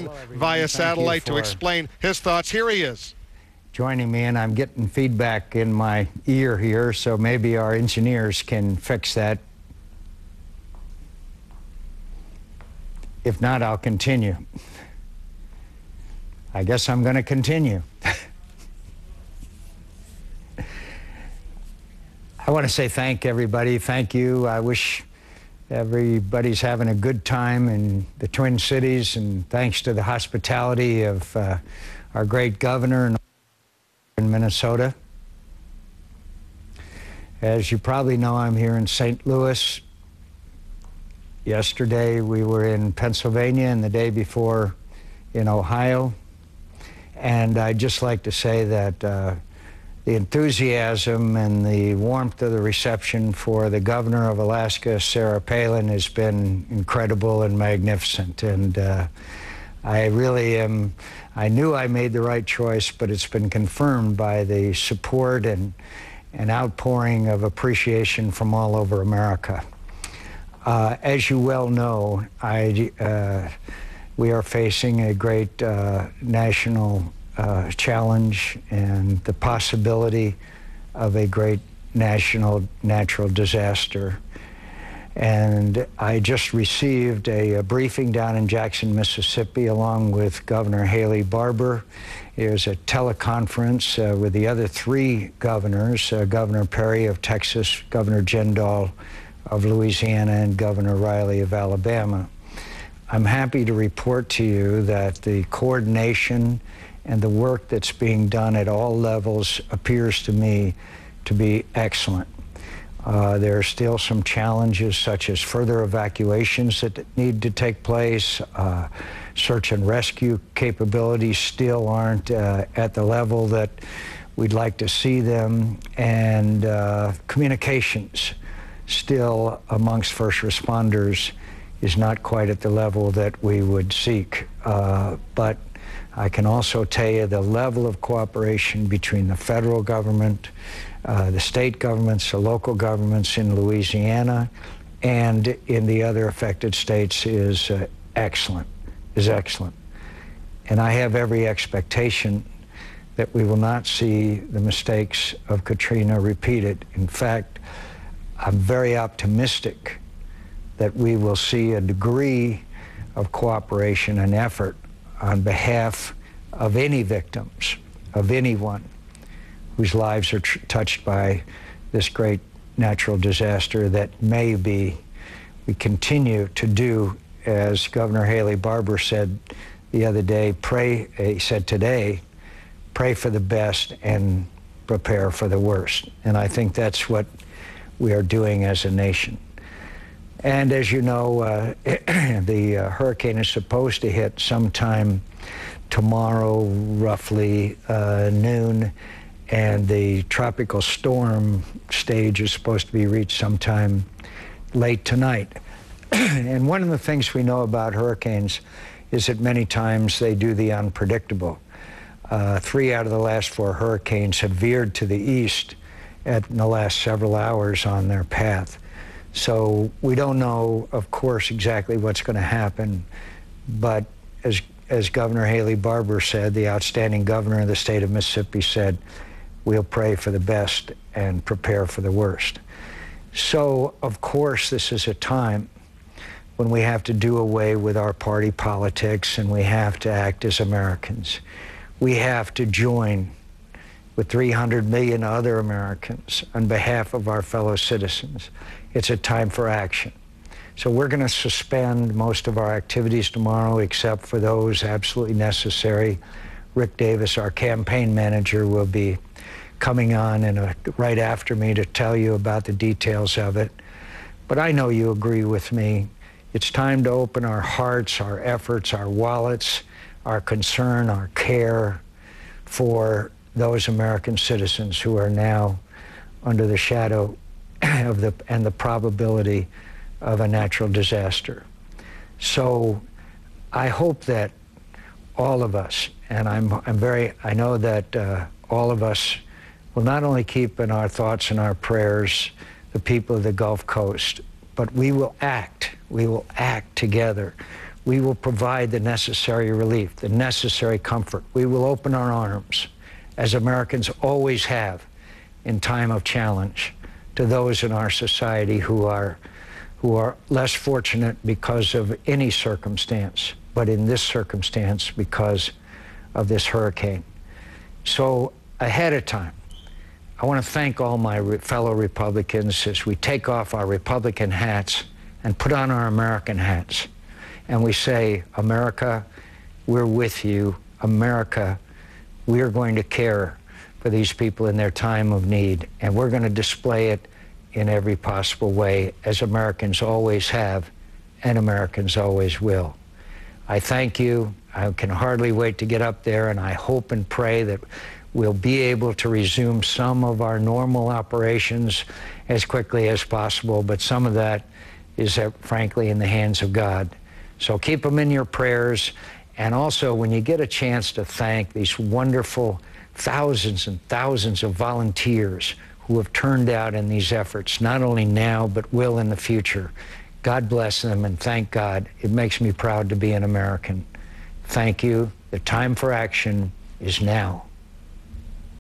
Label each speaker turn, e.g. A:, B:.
A: via satellite to explain his thoughts. Here he is.
B: Joining me, and I'm getting feedback in my ear here, so maybe our engineers can fix that. If not, I'll continue. I guess I'm going to continue. I want to say thank everybody. Thank you. I wish everybody's having a good time in the Twin Cities, and thanks to the hospitality of our great governor in Minnesota. As you probably know, I'm here in St. Louis. Yesterday we were in Pennsylvania, and the day before in Ohio. And I'd just like to say that the enthusiasm and the warmth of the reception for the governor of Alaska, Sarah Palin, has been incredible and magnificent. And I really am, I knew I made the right choice, but it's been confirmed by the support and outpouring of appreciation from all over America. As you well know, we are facing a great national challenge and the possibility of a great national natural disaster. And I just received a briefing down in Jackson, Mississippi, along with Governor Haley Barbour. It was a teleconference with the other three governors, Governor Perry of Texas, Governor Jindal of Louisiana, and Governor Riley of Alabama. I'm happy to report to you that the coordination and the work that's being done at all levels appears to me to be excellent. There are still some challenges, such as further evacuations that need to take place. Search and rescue capabilities still aren't at the level that we'd like to see them, and communications still amongst first responders is not quite at the level that we would seek. But I can also tell you the level of cooperation between the federal government, the state governments, the local governments in Louisiana, and in the other affected states is excellent. And I have every expectation that we will not see the mistakes of Katrina repeated. In fact, I'm very optimistic that we will see a degree of cooperation and effort on behalf of any victims, of anyone whose lives are touched by this great natural disaster, that we continue to do, as Governor Haley Barbour said the other day, he said today, pray for the best and prepare for the worst. And I think that's what we are doing as a nation. And as you know, the hurricane is supposed to hit sometime tomorrow, roughly noon, and the tropical storm stage is supposed to be reached sometime late tonight. And one of the things we know about hurricanes is that many times they do the unpredictable. 3 out of the last 4 hurricanes have veered to the east in the last several hours on their path. So we don't know, of course, exactly what's going to happen, but as Governor Haley Barbour said, the outstanding governor of the state of Mississippi said, we'll pray for the best and prepare for the worst. So, of course, this is a time when we have to do away with our party politics, and we have to act as Americans. We have to join with 300 million other Americans on behalf of our fellow citizens. It's a time for action. So we're going to suspend most of our activities tomorrow, except for those absolutely necessary. Rick Davis, our campaign manager, will be coming on right after me to tell you about the details of it. But I know you agree with me. It's time to open our hearts, our efforts, our wallets, our concern, our care for those American citizens who are now under the shadow of the probability of a natural disaster. So I hope that all of us, and I know that all of us will not only keep in our thoughts and our prayers the people of the Gulf Coast, but we will act together We will provide the necessary relief, the necessary comfort. We will open our arms, as Americans always have in time of challenge, to those in our society who are less fortunate because of any circumstance, but in this circumstance because of this hurricane. So ahead of time, I want to thank all my fellow Republicans as we take off our Republican hats and put on our American hats. And we say, America, we're with you. America, we're going to care for these people in their time of need. And we're going to display it in every possible way, as Americans always have and Americans always will. I thank you. I can hardly wait to get up there, and I hope and pray that we'll be able to resume some of our normal operations as quickly as possible, but some of that is, frankly, in the hands of God. So keep them in your prayers. And also, when you get a chance to thank these wonderful thousands and thousands of volunteers who have turned out in these efforts, not only now, but will in the future, God bless them and thank God. It makes me proud to be an American. Thank you. The time for action is now.